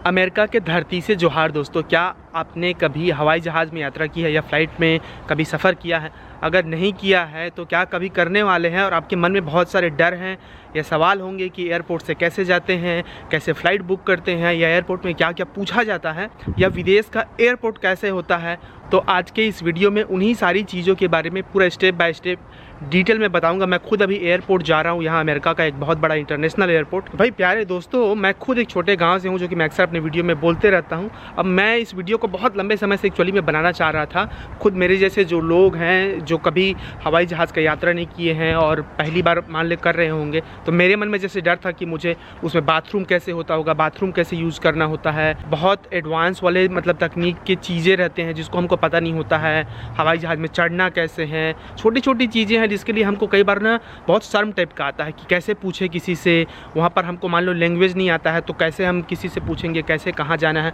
America के धरती से जोहार दोस्तों। क्या आपने कभी हवाई जहाज़ में यात्रा की है या फ़्लाइट में कभी सफ़र किया है? अगर नहीं किया है तो क्या कभी करने वाले हैं और आपके मन में बहुत सारे डर हैं या सवाल होंगे कि एयरपोर्ट से कैसे जाते हैं, कैसे फ़्लाइट बुक करते हैं, या एयरपोर्ट में क्या क्या पूछा जाता है, या विदेश का एयरपोर्ट कैसे होता है। तो आज के इस वीडियो में उन्हीं सारी चीज़ों के बारे में पूरा स्टेप बाय स्टेप डिटेल में बताऊंगा। मैं खुद अभी एयरपोर्ट जा रहा हूं, यहाँ अमेरिका का एक बहुत बड़ा इंटरनेशनल एयरपोर्ट। भाई प्यारे दोस्तों, मैं खुद एक छोटे गांव से हूं, जो कि मैं अक्सर अपने वीडियो में बोलते रहता हूं। अब मैं इस वीडियो को बहुत लंबे समय से एक्चुअली में बनाना चाह रहा था। खुद मेरे जैसे जो लोग हैं जो कभी हवाई जहाज़ का यात्रा नहीं किए हैं और पहली बार मान ले कर रहे होंगे, तो मेरे मन में जैसे डर था कि मुझे उसमें बाथरूम कैसे होता होगा, बाथरूम कैसे यूज़ करना होता है, बहुत एडवांस वाले मतलब तकनीक के चीज़ें रहते हैं जिसको हमको पता नहीं होता है। हवाई जहाज़ में चढ़ना कैसे है, छोटी छोटी चीज़ें हैं जिसके लिए हमको कई बार ना बहुत शर्म टाइप का आता है कि कैसे पूछे किसी से। वहाँ पर हमको मान लो लैंग्वेज नहीं आता है तो कैसे हम किसी से पूछेंगे कैसे कहाँ जाना है।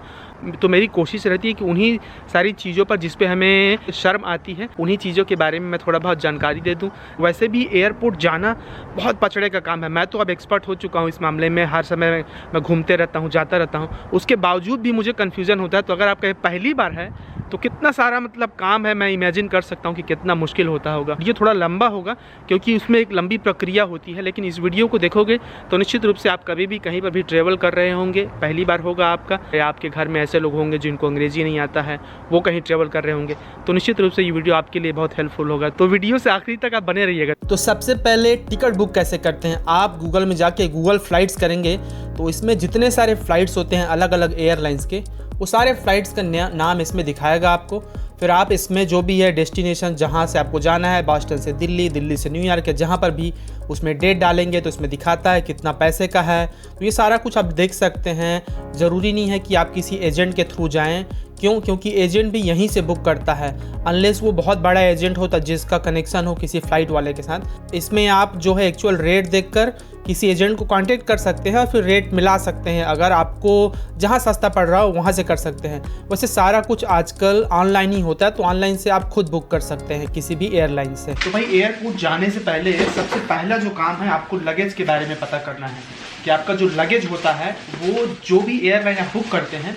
तो मेरी कोशिश रहती है कि उन्हीं सारी चीज़ों पर जिस पे हमें शर्म आती है उन्हीं चीज़ों के बारे में मैं थोड़ा बहुत जानकारी दे दूँ। वैसे भी एयरपोर्ट जाना बहुत पचड़े का काम है। मैं तो अब एक्सपर्ट हो चुका हूँ इस मामले में, हर समय मैं घूमते रहता हूँ, जाता रहता हूँ। उसके बावजूद भी मुझे कन्फ्यूज़न होता है। तो अगर आप कहीं पहली बार है तो कितना सारा मतलब काम है, मैं इमेजिन कर सकता हूँ कि कितना मुश्किल होता होगा। ये थोड़ा लंबा होगा क्योंकि उसमें एक लंबी प्रक्रिया होती है, लेकिन इस वीडियो को देखोगे तो निश्चित रूप से आप कभी भी कहीं पर भी ट्रैवल कर रहे होंगे, पहली बार होगा आपका, या आपके घर में ऐसे लोग होंगे जिनको अंग्रेजी नहीं आता है, वो कहीं ट्रैवल कर रहे होंगे, तो निश्चित रूप से ये वीडियो आपके लिए बहुत हेल्पफुल होगा। तो वीडियो से आखिरी तक आप बने रहिएगा। तो सबसे पहले टिकट बुक कैसे करते हैं, आप गूगल में जाके गूगल फ्लाइट्स करेंगे तो इसमें जितने सारे फ़्लाइट्स होते हैं अलग अलग एयरलाइंस के, वो सारे फ़्लाइट्स का नाम इसमें दिखाएगा आपको। फिर आप इसमें जो भी है डेस्टिनेशन जहाँ से आपको जाना है, बॉस्टन से दिल्ली, दिल्ली से न्यूयॉर्क, या जहाँ पर भी, उसमें डेट डालेंगे तो इसमें दिखाता है कितना पैसे का है। तो ये सारा कुछ आप देख सकते हैं। ज़रूरी नहीं है कि आप किसी एजेंट के थ्रू जाएं। क्यों? क्योंकि एजेंट भी यहीं से बुक करता है, अनलेस वो बहुत बड़ा एजेंट होता जिसका कनेक्शन हो किसी फ़्लाइट वाले के साथ। इसमें आप जो है एक्चुअल रेट देखकर किसी एजेंट को कांटेक्ट कर सकते हैं और फिर रेट मिला सकते हैं। अगर आपको जहां सस्ता पड़ रहा हो वहां से कर सकते हैं। वैसे सारा कुछ आजकल ऑनलाइन ही होता है, तो ऑनलाइन से आप खुद बुक कर सकते हैं किसी भी एयरलाइन से। तो भाई एयरपोर्ट जाने से पहले सबसे पहला जो काम है, आपको लगेज के बारे में पता करना है कि आपका जो लगेज होता है वो जो भी एयरलाइन आप बुक करते हैं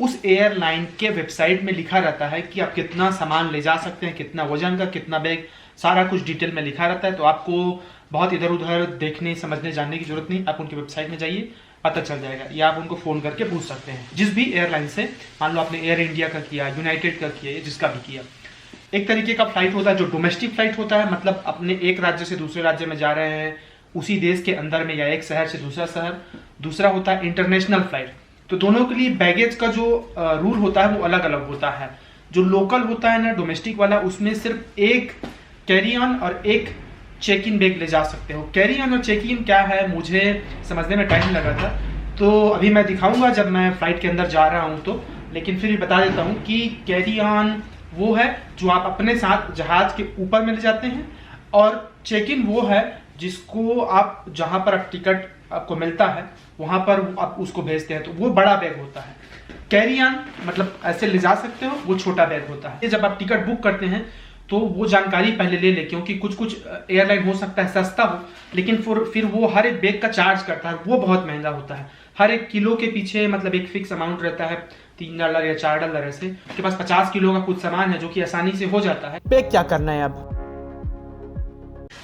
उस एयरलाइन के वेबसाइट में लिखा रहता है कि आप कितना सामान ले जा सकते हैं, कितना वजन का, कितना बैग, सारा कुछ डिटेल में लिखा रहता है। तो आपको बहुत इधर उधर देखने समझने जानने की जरूरत नहीं, आप उनकी वेबसाइट में जाइए, पता चल जाएगा, या आप उनको फ़ोन करके पूछ सकते हैं जिस भी एयरलाइन से। मान लो आपने एयर इंडिया का किया, यूनाइटेड का किया, जिसका भी किया। एक तरीके का फ्लाइट होता है जो डोमेस्टिक फ्लाइट होता है, मतलब अपने एक राज्य से दूसरे राज्य में जा रहे हैं उसी देश के अंदर में, या एक शहर से दूसरा शहर। दूसरा होता है इंटरनेशनल फ्लाइट। तो दोनों के लिए बैगेज का जो रूल होता है वो अलग अलग होता है। जो लोकल होता है ना, डोमेस्टिक वाला, उसमें सिर्फ एक कैरी ऑन और एक चेक इन बैग ले जा सकते हो। कैरी ऑन और चेक इन क्या है मुझे समझने में टाइम लगा था, तो अभी मैं दिखाऊंगा जब मैं फ्लाइट के अंदर जा रहा हूँ तो। लेकिन फिर भी बता देता हूँ कि कैरी ऑन वो है जो आप अपने साथ जहाज के ऊपर में ले जाते हैं, और चेक इन वो है जिसको आप जहाँ पर आप टिकट आपको मिलता है वहाँ पर आप उसको भेजते हैं, तो वो बड़ा बैग होता है। कैरी ऑन मतलब ऐसे ले जा सकते हो, वो छोटा बैग होता है। जब आप टिकट बुक करते हैं तो वो जानकारी पहले ले ले, क्योंकि कुछ कुछ एयरलाइन हो सकता है सस्ता हो, लेकिन फिर वो हर एक बैग का चार्ज करता है, वो बहुत महंगा होता है। हर एक किलो के पीछे मतलब एक फिक्स अमाउंट रहता है, $3 या $4 ऐसे। के पास 50 किलो का कुछ सामान है जो कि आसानी से हो जाता है। पैक क्या करना है अब?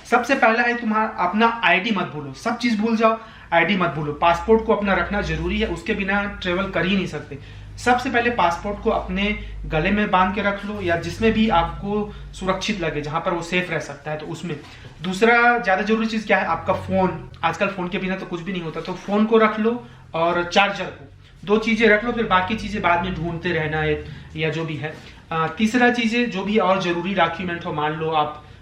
सबसे पहला है तुम्हारा अपना आईडी मत भूलो, सब चीज भूल जाओ, आईडी मत भूलो। पासपोर्ट को अपना रखना जरूरी है, उसके बिना ट्रेवल कर ही नहीं सकते। सबसे पहले पासपोर्ट को अपने गले में बांध के रख लो, या जिसमें भी आपको सुरक्षित लगे, जहां पर वो सेफ रह सकता है, तो उसमें। दूसरा ज्यादा जरूरी चीज क्या है, आपका फोन। आजकल फोन के बिना तो कुछ भी नहीं होता, तो फोन को रख लो और चार्जर को, दो चीजें रख लो, फिर बाकी चीजें बाद में ढूंढते रहना है या जो भी है। तीसरा चीजें जो भी और जरूरी डॉक्यूमेंट हो, मान लो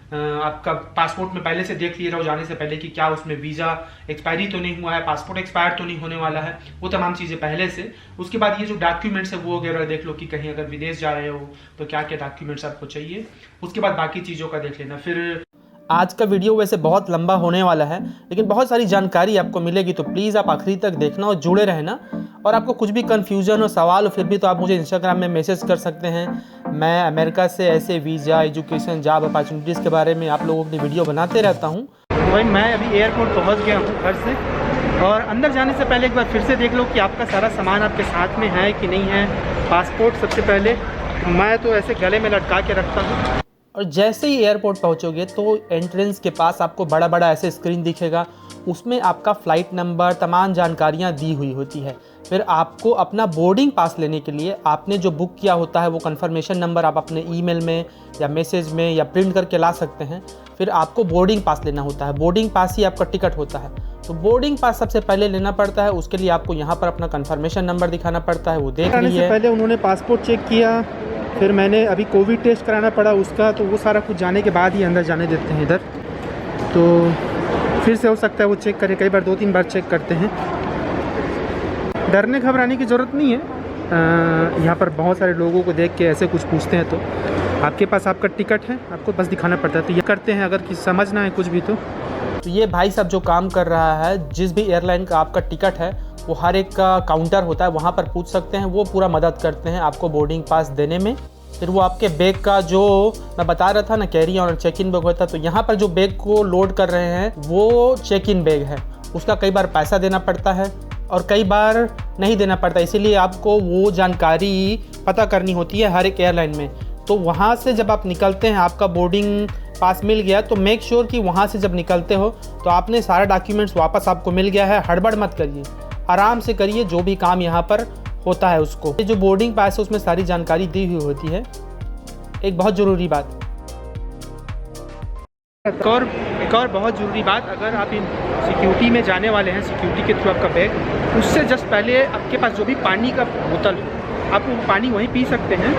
आपका पासपोर्ट में पहले से देख लिया रहो जाने से पहले कि क्या उसमें वीजा एक्सपायरी तो नहीं हुआ है, पासपोर्ट एक्सपायर तो नहीं होने वाला है, वो तमाम चीजें पहले से। उसके बाद ये जो डॉक्यूमेंट्स है वो वगैरह देख लो कि कहीं अगर विदेश जा रहे हो तो क्या क्या डॉक्यूमेंट्स आपको चाहिए। उसके बाद बाकी चीजों का देख लेना। फिर आज का वीडियो वैसे बहुत लंबा होने वाला है, लेकिन बहुत सारी जानकारी आपको मिलेगी, तो प्लीज़ आप आखिरी तक देखना और जुड़े रहना। और आपको कुछ भी कन्फ्यूजन हो, सवाल हो, फिर भी तो आप मुझे इंस्टाग्राम में मैसेज कर सकते हैं। मैं अमेरिका से ऐसे वीज़ा, एजुकेशन, जॉब अपॉर्चुनिटीज़ के बारे में आप लोगों की वीडियो बनाते रहता हूँ। तो भाई मैं अभी एयरपोर्ट पहुंच गया हूँ घर से, और अंदर जाने से पहले एक बार फिर से देख लो कि आपका सारा सामान आपके साथ में है कि नहीं है। पासपोर्ट सबसे पहले मैं तो ऐसे गले में लटका के रखता हूँ। और जैसे ही एयरपोर्ट पहुंचोगे तो एंट्रेंस के पास आपको बड़ा बड़ा ऐसे स्क्रीन दिखेगा, उसमें आपका फ़्लाइट नंबर, तमाम जानकारियां दी हुई होती है। फिर आपको अपना बोर्डिंग पास लेने के लिए आपने जो बुक किया होता है वो कंफर्मेशन नंबर आप अपने ईमेल में या मैसेज में या प्रिंट करके ला सकते हैं। फिर आपको बोर्डिंग पास लेना होता है, बोर्डिंग पास ही आपका टिकट होता है। तो बोर्डिंग पास सबसे पहले लेना पड़ता है, उसके लिए आपको यहाँ पर अपना कंफर्मेशन नंबर दिखाना पड़ता है, वो देख लीजिए। पहले उन्होंने पासपोर्ट चेक किया, फिर मैंने अभी कोविड टेस्ट कराना पड़ा उसका, तो वो सारा कुछ जाने के बाद ही अंदर जाने देते हैं इधर। तो फिर से हो सकता है वो चेक करें, कई बार 2-3 बार चेक करते हैं। डरने घबराने की ज़रूरत नहीं है। यहाँ पर बहुत सारे लोगों को देख के ऐसे कुछ पूछते हैं तो आपके पास आपका टिकट है, आपको बस दिखाना पड़ता है। तो ये करते हैं, अगर किसी समझ ना है कुछ भी तो ये भाई साहब जो काम कर रहा है, जिस भी एयरलाइन का आपका टिकट है वो हर एक का काउंटर होता है, वहाँ पर पूछ सकते हैं, वो पूरा मदद करते हैं आपको बोर्डिंग पास देने में। फिर वो आपके बैग का जो मैं बता रहा था ना, कैरी ऑन और चेक इन बैग होता है, तो यहाँ पर जो बैग को लोड कर रहे हैं वो चेक इन बैग है, उसका कई बार पैसा देना पड़ता है और कई बार नहीं देना पड़ता, इसीलिए आपको वो जानकारी पता करनी होती है हर एक एयरलाइन में। तो वहाँ से जब आप निकलते हैं, आपका बोर्डिंग पास मिल गया तो मेक श्योर कि वहाँ से जब निकलते हो तो आपने सारा डॉक्यूमेंट्स वापस आपको मिल गया है। हड़बड़ मत करिए, आराम से करिए, जो भी काम यहाँ पर होता है उसको। ये जो बोर्डिंग पास है उसमें सारी जानकारी दी हुई होती है। एक बहुत ज़रूरी बात, एक और बहुत ज़रूरी बात, अगर आप इन सिक्योरिटी में जाने वाले हैं, सिक्योरिटी के थ्रू आपका बैग, उससे जस्ट पहले आपके पास जो भी पानी का बोतल हो, आप वो पानी वहीं पी सकते हैं,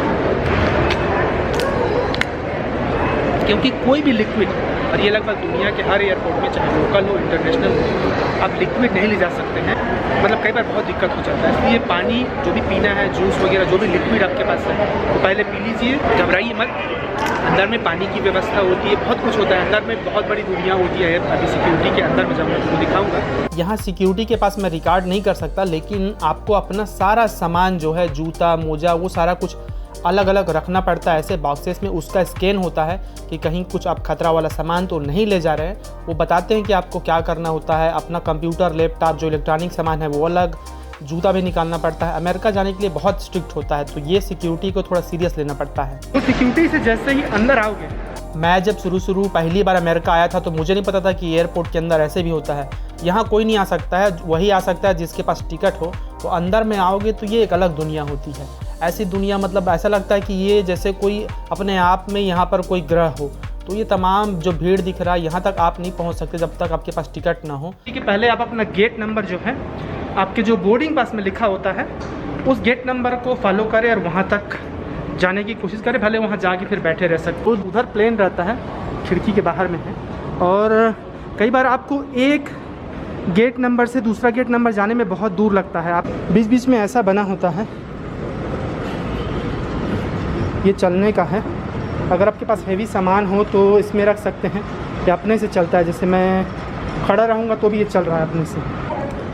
क्योंकि कोई भी लिक्विड, और ये लगभग दुनिया के हर एयरपोर्ट में, चाहे लोकल हो इंटरनेशनल हो, आप लिक्विड नहीं ले जा सकते हैं। मतलब कई बार बहुत दिक्कत हो जाता है, इसलिए पानी जो भी पीना है, जूस वगैरह जो भी लिक्विड आपके पास है तो पहले पी लीजिए, घबराइए मत। अंदर में पानी की व्यवस्था होती है, बहुत कुछ होता है अंदर में, बहुत बड़ी दुनिया होती है। अभी सिक्योरिटी के अंदर में जब मैं आपको दिखाऊंगा। यहाँ सिक्योरिटी के पास मैं रिकॉर्ड नहीं कर सकता, लेकिन आपको अपना सारा सामान जो है, जूता, मोजा, वो सारा कुछ अलग अलग रखना पड़ता है ऐसे बॉक्सेस में। उसका स्कैन होता है कि कहीं कुछ आप खतरा वाला सामान तो नहीं ले जा रहे हैं। वो बताते हैं कि आपको क्या करना होता है। अपना कंप्यूटर, लैपटॉप, जो इलेक्ट्रॉनिक सामान है वो अलग, जूता भी निकालना पड़ता है। अमेरिका जाने के लिए बहुत स्ट्रिक्ट होता है, तो ये सिक्योरिटी को थोड़ा सीरियस लेना पड़ता है। तो सिक्योरिटी से जैसे ही अंदर आओगे, मैं जब शुरू पहली बार अमेरिका आया था तो मुझे नहीं पता था कि एयरपोर्ट के अंदर ऐसे भी होता है। यहाँ कोई नहीं आ सकता है, वही आ सकता है जिसके पास टिकट हो। तो अंदर में आओगे तो ये एक अलग दुनिया होती है। ऐसी दुनिया, मतलब ऐसा लगता है कि ये जैसे कोई अपने आप में यहाँ पर कोई ग्रह हो। तो ये तमाम जो भीड़ दिख रहा है, यहाँ तक आप नहीं पहुँच सकते जब तक आपके पास टिकट ना हो। ठीक है, पहले आप अपना गेट नंबर जो है आपके जो बोर्डिंग पास में लिखा होता है, उस गेट नंबर को फॉलो करें और वहाँ तक जाने की कोशिश करें। भले वहाँ जाके फिर बैठे रह सकते। उधर प्लेन रहता है, खिड़की के बाहर में है, और कई बार आपको एक गेट नंबर से दूसरा गेट नंबर जाने में बहुत दूर लगता है। आप बीच बीच में ऐसा बना होता है, ये चलने का है। अगर आपके पास हेवी सामान हो तो इसमें रख सकते हैं, ये अपने से चलता है। जैसे मैं खड़ा रहूँगा तो भी ये चल रहा है अपने से।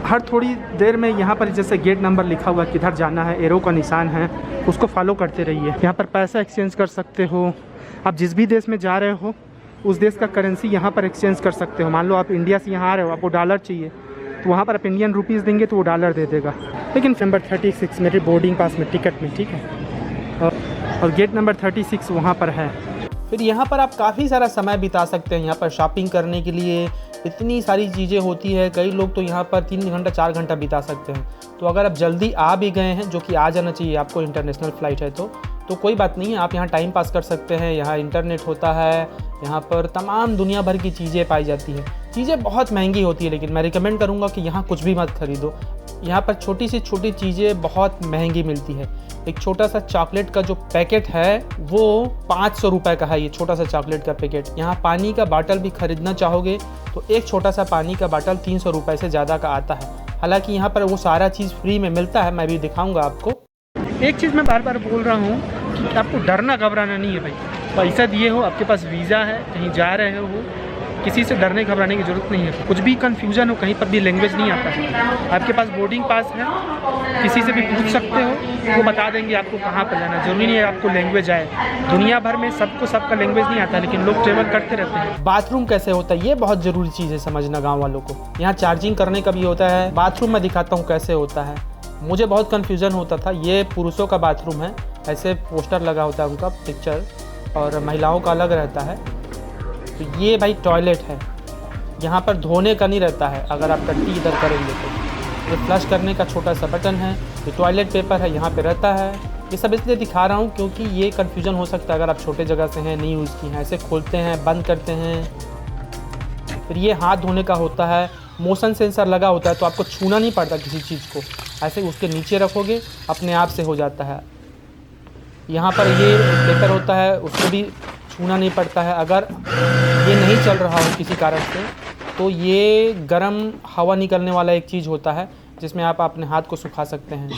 हर थोड़ी देर में यहाँ पर जैसे गेट नंबर लिखा हुआ किधर जाना है, एरो का निशान है, उसको फॉलो करते रहिए। यहाँ पर पैसा एक्सचेंज कर सकते हो। आप जिस भी देश में जा रहे हो उस देश का करेंसी यहाँ पर एक्सचेंज कर सकते हो। मान लो आप इंडिया से यहाँ आ रहे हो, आपको डॉलर चाहिए, तो वहाँ पर आप इंडियन रुपीज़ देंगे तो वो डॉलर दे देगा। लेकिन नंबर 36 मेरे बोर्डिंग पास में टिकट में, ठीक है, और गेट नंबर 36 वहाँ पर है। फिर यहाँ पर आप काफ़ी सारा समय बिता सकते हैं। यहाँ पर शॉपिंग करने के लिए इतनी सारी चीज़ें होती है। कई लोग तो यहाँ पर 3 घंटा 4 घंटा बिता सकते हैं। तो अगर आप जल्दी आ भी गए हैं, जो कि आ जाना चाहिए आपको, इंटरनेशनल फ़्लाइट है तो कोई बात नहीं है, आप यहाँ टाइम पास कर सकते हैं। यहाँ इंटरनेट होता है, यहाँ पर तमाम दुनिया भर की चीज़ें पाई जाती हैं। चीज़ें बहुत महंगी होती है, लेकिन मैं रिकमेंड करूँगा कि यहाँ कुछ भी मत खरीदो। यहाँ पर छोटी से छोटी चीज़ें बहुत महंगी मिलती है। एक छोटा सा चॉकलेट का जो पैकेट है वो 500 रुपये का है, ये छोटा सा चॉकलेट का पैकेट। यहाँ पानी का बाटल भी खरीदना चाहोगे तो एक छोटा सा पानी का बाटल 300 रुपये से ज़्यादा का आता है। हालांकि यहाँ पर वो सारा चीज़ फ्री में मिलता है, मैं भी दिखाऊंगा आपको। एक चीज़ मैं बार बार बोल रहा हूँ कि आपको डरना घबराना नहीं है भाई। पैसा दिए हो, आपके पास वीज़ा है, कहीं जा रहे हो, किसी से डरने घबराने की ज़रूरत नहीं है। कुछ भी कन्फ्यूज़न हो, कहीं पर भी लैंग्वेज नहीं आता है, आपके पास बोर्डिंग पास है, किसी से भी पूछ सकते हो, वो बता देंगे आपको कहाँ पर जाना। ज़रूरी नहीं है आपको लैंग्वेज आए, दुनिया भर में सबको सबका लैंग्वेज नहीं आता, लेकिन लोग ट्रेवल करते रहते हैं। बाथरूम कैसे होता है, ये बहुत ज़रूरी चीज़ है समझना गाँव वालों को। यहाँ चार्जिंग करने का भी होता है। बाथरूम में दिखाता हूँ कैसे होता है। मुझे बहुत कन्फ्यूज़न होता था। ये पुरुषों का बाथरूम है, ऐसे पोस्टर लगा होता है उनका पिक्चर, और महिलाओं का अलग रहता है। तो ये भाई टॉयलेट है, यहाँ पर धोने का नहीं रहता है। अगर आप टट्टी इधर करेंगे तो ये फ्लश करने का छोटा सा बटन है। ये टॉयलेट पेपर है, यहाँ पे रहता है। ये सब इसलिए दिखा रहा हूँ क्योंकि ये कन्फ्यूज़न हो सकता है अगर आप छोटे जगह से हैं, नहीं यूज़ की हैं। ऐसे खोलते हैं, बंद करते हैं। फिर ये हाथ धोने का होता है, मोशन सेंसर लगा होता है, तो आपको छूना नहीं पड़ता किसी चीज़ को। ऐसे उसके नीचे रखोगे, अपने आप से हो जाता है। यहाँ पर ये पेपर होता है, उसको भी छूना नहीं पड़ता है। अगर ये नहीं चल रहा हो किसी कारण से, तो ये गर्म हवा निकलने वाला एक चीज़ होता है, जिसमें आप अपने हाथ को सुखा सकते हैं।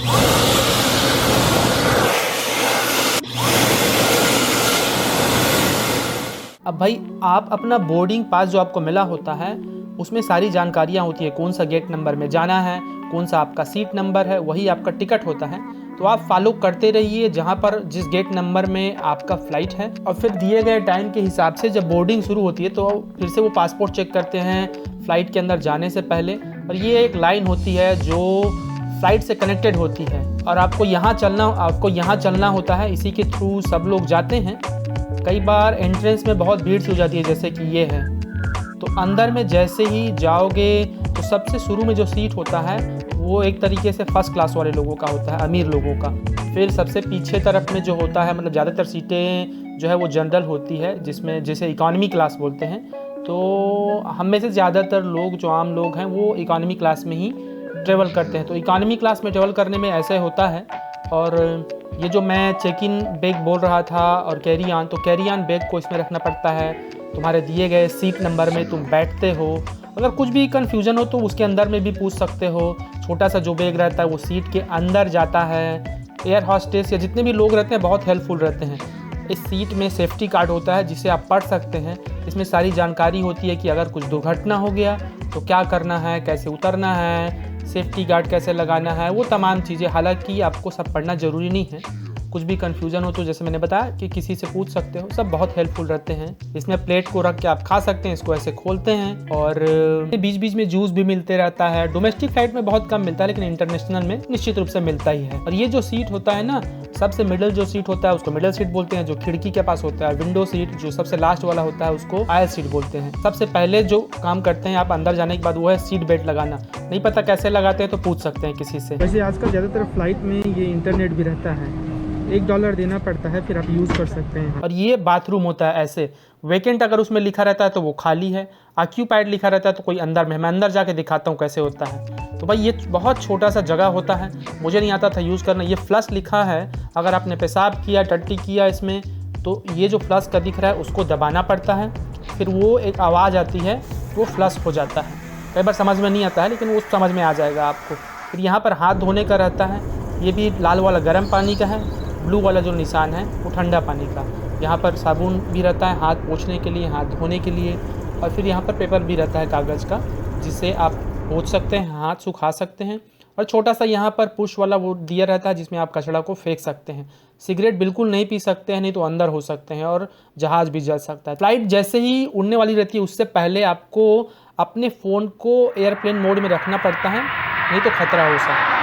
अब भाई आप अपना बोर्डिंग पास जो आपको मिला होता है, उसमें सारी जानकारियाँ होती है। कौन सा गेट नंबर में जाना है, कौन सा आपका सीट नंबर है, वही आपका टिकट होता है। तो आप फॉलो करते रहिए जहाँ पर जिस गेट नंबर में आपका फ़्लाइट है, और फिर दिए गए टाइम के हिसाब से जब बोर्डिंग शुरू होती है तो फिर से वो पासपोर्ट चेक करते हैं फ़्लाइट के अंदर जाने से पहले। और ये एक लाइन होती है जो फ़्लाइट से कनेक्टेड होती है, और आपको यहाँ चलना होता है। इसी के थ्रू सब लोग जाते हैं। कई बार एंट्रेंस में बहुत भीड़ सी हो जाती है, जैसे कि ये है। तो अंदर में जैसे ही जाओगे तो सबसे शुरू में जो सीट होता है वो एक तरीके से फर्स्ट क्लास वाले लोगों का होता है, अमीर लोगों का। फिर सबसे पीछे तरफ में जो होता है, मतलब ज़्यादातर सीटें जो है वो जनरल होती है, जिसमें जैसे इकॉनमी क्लास बोलते हैं। तो हम में से ज़्यादातर लोग जो आम लोग हैं वो इकॉनमी क्लास में ही ट्रेवल करते हैं। तो इकॉनमी क्लास में ट्रेवल करने में ऐसे होता है। और ये जो मैं चेक इन बैग बोल रहा था और कैरी ऑन, तो कैरी ऑन बैग को इसमें रखना पड़ता है। तुम्हारे दिए गए सीट नंबर में तुम बैठते हो। अगर कुछ भी कन्फ्यूज़न हो तो उसके अंदर में भी पूछ सकते हो। छोटा सा जो बैग रहता है वो सीट के अंदर जाता है। एयर हॉस्टेस या जितने भी लोग रहते हैं बहुत हेल्पफुल रहते हैं। इस सीट में सेफ्टी कार्ड होता है जिसे आप पढ़ सकते हैं। इसमें सारी जानकारी होती है कि अगर कुछ दुर्घटना हो गया तो क्या करना है, कैसे उतरना है, सेफ्टी गार्ड कैसे लगाना है, वो तमाम चीज़ें। हालांकि आपको सब पढ़ना ज़रूरी नहीं है। कुछ भी कन्फ्यूज़न हो तो जैसे मैंने बताया कि किसी से पूछ सकते हो। सब बहुत हेल्पफुल रहते हैं। इसमें प्लेट को रख के आप खा सकते हैं। इसको ऐसे खोलते हैं, और बीच बीच में जूस भी मिलते रहता है। डोमेस्टिक फ्लाइट में बहुत कम मिलता है, लेकिन इंटरनेशनल में निश्चित रूप से मिलता ही है। और ये जो सीट होता है ना, सबसे मिडिल जो सीट होता है उसको मिडिल सीट बोलते हैं, जो खिड़की के पास होता है। विंडो सीट जो सबसे लास्ट वाला होता है उसको आयल सीट बोलते हैं। सबसे पहले जो काम करते हैं आप अंदर जाने के बाद वो है सीट बेल्ट लगाना। नहीं पता कैसे लगाते हैं तो पूछ सकते हैं किसी से। वैसे आजकल ज़्यादातर फ्लाइट में ये इंटरनेट भी रहता है, $1 देना पड़ता है, फिर आप यूज़ कर सकते हैं। और ये बाथरूम होता है ऐसे। वेकेंट अगर उसमें लिखा रहता है तो वो खाली है, ऑक्यूपाइड लिखा रहता है तो कोई अंदर में। मैं अंदर जाके दिखाता हूँ कैसे होता है। तो भाई ये बहुत छोटा सा जगह होता है, मुझे नहीं आता था यूज़ करना। ये फ्लश लिखा है, अगर आपने पेशाब किया, टट्टी किया इसमें, तो ये जो फ्लश का दिख रहा है उसको दबाना पड़ता है। फिर वो एक आवाज़ आती है, वो फ्लश हो जाता है। कई बार समझ में नहीं आता है, लेकिन वो समझ में आ जाएगा आपको। फिर यहाँ पर हाथ धोने का रहता है। ये भी लाल वाला गर्म पानी का है, ब्लू वाला जो निशान है वो ठंडा पानी का। यहाँ पर साबुन भी रहता है हाथ पोंछने के लिए, हाथ धोने के लिए। और फिर यहाँ पर पेपर भी रहता है कागज़ का, जिससे आप पोंछ सकते हैं, हाथ सुखा सकते हैं। और छोटा सा यहाँ पर पुश वाला वो दिया रहता है जिसमें आप कचरा को फेंक सकते हैं। सिगरेट बिल्कुल नहीं पी सकते हैं, नहीं तो अंदर हो सकते हैं और जहाज़ भी जल सकता है। फ्लाइट जैसे ही उड़ने वाली रहती है उससे पहले आपको अपने फ़ोन को एयरप्लेन मोड में रखना पड़ता है, नहीं तो खतरा हो सकता है।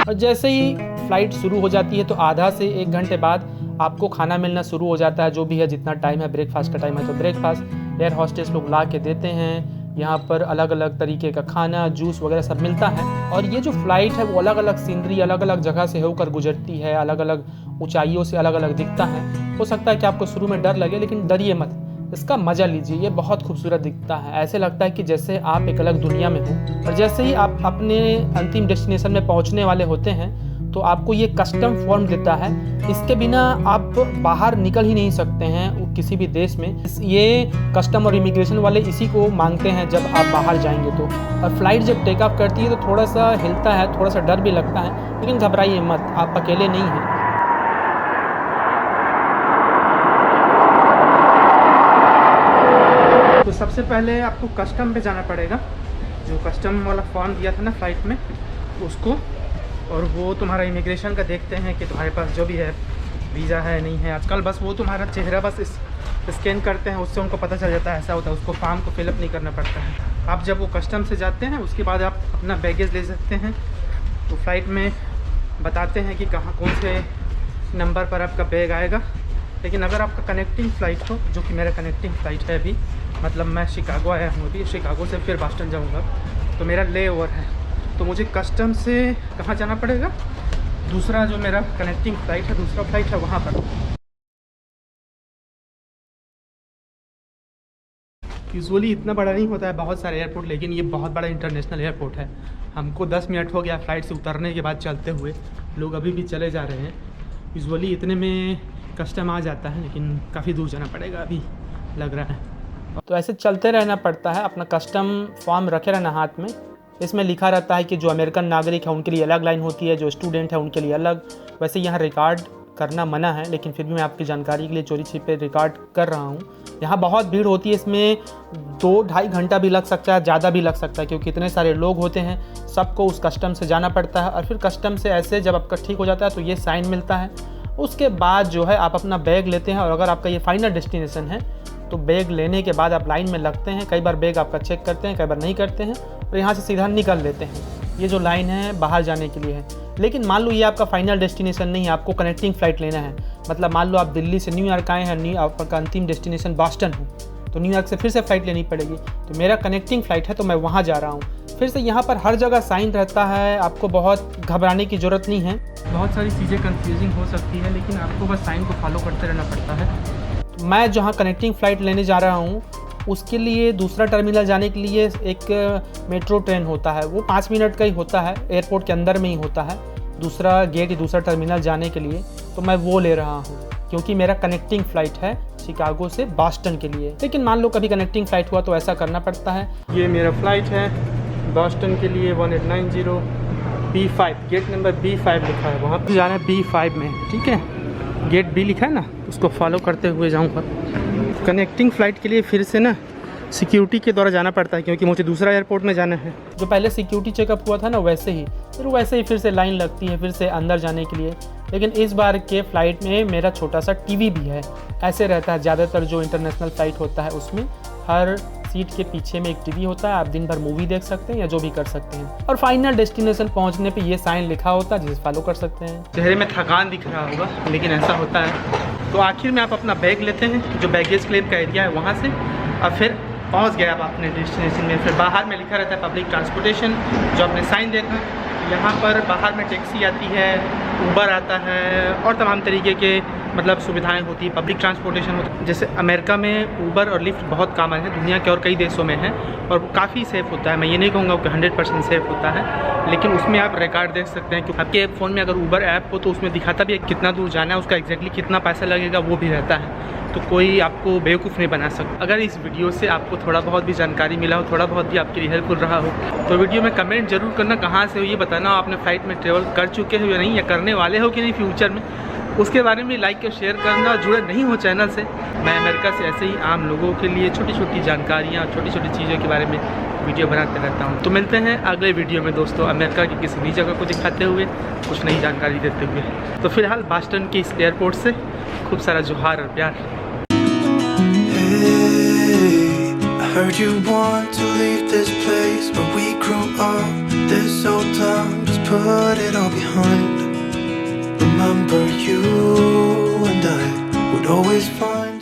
और जैसे ही फ़्लाइट शुरू हो जाती है तो आधा से 1 घंटे बाद आपको खाना मिलना शुरू हो जाता है। जो भी है, जितना टाइम है, ब्रेकफास्ट का टाइम है तो ब्रेकफास्ट एयर हॉस्टेस लोग ला के देते हैं। यहाँ पर अलग अलग तरीके का खाना, जूस वगैरह सब मिलता है। और ये जो फ़्लाइट है वो अलग अलग सीनरी, अलग अलग जगह से होकर गुजरती है, अलग अलग ऊंचाइयों से अलग अलग दिखता है। हो सकता है कि आपको शुरू में डर लगे, लेकिन डरिए मत, इसका मज़ा लीजिए। ये बहुत खूबसूरत दिखता है, ऐसे लगता है कि जैसे आप एक अलग दुनिया में हो। और जैसे ही आप अपने अंतिम डेस्टिनेशन में पहुंचने वाले होते हैं तो आपको ये कस्टम फॉर्म देता है। इसके बिना आप बाहर निकल ही नहीं सकते हैं किसी भी देश में। ये कस्टम और इमिग्रेशन वाले इसी को मांगते हैं जब आप बाहर जाएंगे तो। और फ्लाइट जब टेक ऑफ करती है तो थोड़ा सा हिलता है, थोड़ा सा डर भी लगता है, लेकिन घबराइए मत, आप अकेले नहीं हैं। तो सबसे पहले आपको कस्टम पे जाना पड़ेगा, जो कस्टम वाला फॉर्म दिया था ना फ़्लाइट में उसको, और वो तुम्हारा इमिग्रेशन का देखते हैं कि तुम्हारे पास जो भी है वीज़ा है नहीं है। आजकल बस वो तुम्हारा चेहरा बस स्कैन करते हैं, उससे उनको पता चल जाता है ऐसा होता है। उसको फॉर्म को फिलअप नहीं करना पड़ता है। आप जब वो कस्टम से जाते हैं उसके बाद आप अपना बैगेज ले सकते हैं। तो फ़्लाइट में बताते हैं कि कहाँ कौन से नंबर पर आपका बैग आएगा। लेकिन अगर आपका कनेक्टिंग फ़्लाइट हो, जो कि मेरा कनेक्टिंग फ़्लाइट है अभी, मतलब मैं शिकागो आया हूँ अभी, शिकागो से फिर बॉस्टन जाऊँगा, तो मेरा ले ओवर है, तो मुझे कस्टम से कहाँ जाना पड़ेगा, दूसरा जो मेरा कनेक्टिंग फ़्लाइट है, दूसरा फ़्लाइट है वहाँ पर। यूजुअली इतना बड़ा नहीं होता है बहुत सारे एयरपोर्ट, लेकिन ये बहुत बड़ा इंटरनेशनल एयरपोर्ट है। हमको 10 मिनट हो गया फ़्लाइट से उतरने के बाद चलते हुए, लोग अभी भी चले जा रहे हैं। यूजुअली इतने में कस्टम आ जाता है, लेकिन काफ़ी दूर जाना पड़ेगा अभी लग रहा है। तो ऐसे चलते रहना पड़ता है, अपना कस्टम फॉर्म रखे रहना हाथ में। इसमें लिखा रहता है कि जो अमेरिकन नागरिक है उनके लिए अलग लाइन होती है, जो स्टूडेंट है उनके लिए अलग। वैसे यहाँ रिकॉर्ड करना मना है, लेकिन फिर भी मैं आपकी जानकारी के लिए चोरी छिपे रिकॉर्ड कर रहा हूँ। यहाँ बहुत भीड़ होती है, इसमें 2-2.5 घंटा भी लग सकता है, ज़्यादा भी लग सकता है, क्योंकि इतने सारे लोग होते हैं, सबको उस कस्टम से जाना पड़ता है। और फिर कस्टम से ऐसे जब आपका ठीक हो जाता है तो ये साइन मिलता है। उसके बाद जो है आप अपना बैग लेते हैं, और अगर आपका ये फाइनल डेस्टिनेशन है तो बैग लेने के बाद आप लाइन में लगते हैं। कई बार बैग आपका चेक करते हैं, कई बार नहीं करते हैं, और यहाँ से सीधा निकल लेते हैं। ये जो लाइन है बाहर जाने के लिए है। लेकिन मान लो ये आपका फाइनल डेस्टिनेशन नहीं है, आपको कनेक्टिंग फ़्लाइट लेना है। मतलब मान लो आप दिल्ली से न्यूयॉर्क आए हैं, आपका अंतिम डेस्टिनेशन बॉस्टन हो, तो न्यूयॉर्क से फिर से फ़्लाइट लेनी पड़ेगी। तो मेरा कनेक्टिंग फ़्लाइट है तो मैं वहाँ जा रहा हूँ। फिर से यहाँ पर हर जगह साइन रहता है, आपको बहुत घबराने की ज़रूरत नहीं है। बहुत सारी चीज़ें कंफ्यूजिंग हो सकती है, लेकिन आपको बस साइन को फॉलो करते रहना पड़ता है। मैं जहाँ कनेक्टिंग फ़्लाइट लेने जा रहा हूँ उसके लिए दूसरा टर्मिनल जाने के लिए एक मेट्रो ट्रेन होता है, वो 5 मिनट का ही होता है, एयरपोर्ट के अंदर में ही होता है, दूसरा गेट या दूसरा टर्मिनल जाने के लिए। तो मैं वो ले रहा हूँ क्योंकि मेरा कनेक्टिंग फ़्लाइट है शिकागो से बॉस्टन के लिए। लेकिन मान लो कभी कनेक्टिंग फ़्लाइट हुआ तो ऐसा करना पड़ता है। ये मेरा फ़्लाइट है बॉस्टन के लिए 1890 B5, गेट नंबर B5 लिखा है, वहाँ पे जाना है B5 में, ठीक है। गेट B लिखा है ना, उसको फॉलो करते हुए जाऊँगा। कनेक्टिंग फ़्लाइट के लिए फिर से ना सिक्योरिटी के द्वारा जाना पड़ता है, क्योंकि मुझे दूसरा एयरपोर्ट में जाना है। जो पहले सिक्योरिटी चेकअप हुआ था ना, वैसे ही फिर से लाइन लगती है फिर से अंदर जाने के लिए। लेकिन इस बार के फ़्लाइट में मेरा छोटा सा टीवी भी है। ऐसे रहता है ज़्यादातर जो इंटरनेशनल फ़्लाइट होता है उसमें हर सीट के पीछे में एक टीवी होता है, आप दिन भर मूवी देख सकते हैं या जो भी कर सकते हैं। और फाइनल डेस्टिनेशन पहुंचने पे ये साइन लिखा होता है जिसे फॉलो कर सकते हैं। चेहरे में थकान दिख रहा होगा, लेकिन ऐसा होता है। तो आखिर में आप अपना बैग लेते हैं, जो बैगेज क्लेम का एरिया है वहाँ से, और फिर पहुँच गए आप अपने डेस्टिनेशन में। फिर बाहर में लिखा रहता है पब्लिक ट्रांसपोर्टेशन, जो आपने साइन देखा। यहाँ पर बाहर में टैक्सी आती है, ऊबर आता है, और तमाम तरीके के मतलब सुविधाएं होती है, पब्लिक ट्रांसपोर्टेशन होती है। जैसे अमेरिका में ऊबर और लिफ्ट बहुत कॉमन है, दुनिया के और कई देशों में है, और वो काफ़ी सेफ़ होता है। मैं ये नहीं कहूँगा कि 100% सेफ़ होता है, लेकिन उसमें आप रिकॉर्ड देख सकते हैं कि आपके फ़ोन में अगर ऊबर ऐप हो तो उसमें दिखाता भी है कितना दूर जाना है, उसका एग्जैक्टली कितना पैसा लगेगा वो भी रहता है। तो कोई आपको बेवकूफ़ नहीं बना सकता। अगर इस वीडियो से आपको थोड़ा बहुत भी जानकारी मिला हो, थोड़ा बहुत भी आपके लिए हेल्पफुल रहा हो, तो वीडियो में कमेंट जरूर करना, कहाँ से हो ये बताना, आपने फ़्लाइट में ट्रेवल कर चुके हो या नहीं, या करने वाले हो कि नहीं फ्यूचर में, उसके बारे में लाइक और शेयर करना। जुड़े नहीं हो चैनल से, मैं अमेरिका से ऐसे ही आम लोगों के लिए छोटी छोटी जानकारियाँ, छोटी छोटी चीज़ों के बारे में वीडियो बनाते रहता हूँ। तो मिलते हैं अगले वीडियो में दोस्तों, अमेरिका की किसी भी जगह को दिखाते हुए, कुछ नई जानकारी देते हुए। तो फिलहाल बॉस्टन के इस एयरपोर्ट से खूब सारा जोहार और प्यार। Heard you want to leave this place where we grew up. This old town, just put it all behind. Remember you and I would always find